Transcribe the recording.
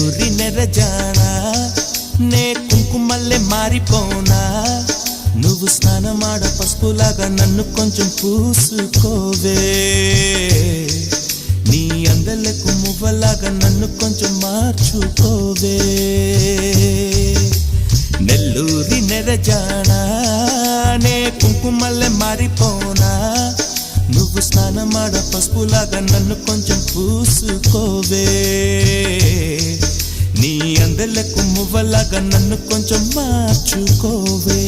నెల్లూరి నెరజానా నే కుంకుమల్లే మారిపోనా నువ్వు స్నానమాడ పసుపులాగా నన్ను కొంచెం పూసుకోవే నీ అందలకు మువ్వలాగా నన్ను కొంచెం మార్చుకోవే నెల్లూరి నెరజానా నే కుంకుమల్లే మారిపోనా నువ్వు స్నానమాడ పసుపులాగా నన్ను కొంచెం పూసుకోవే నీ అందలకు మువ్వలాగా నన్ను కొంచెం మార్చుకోవే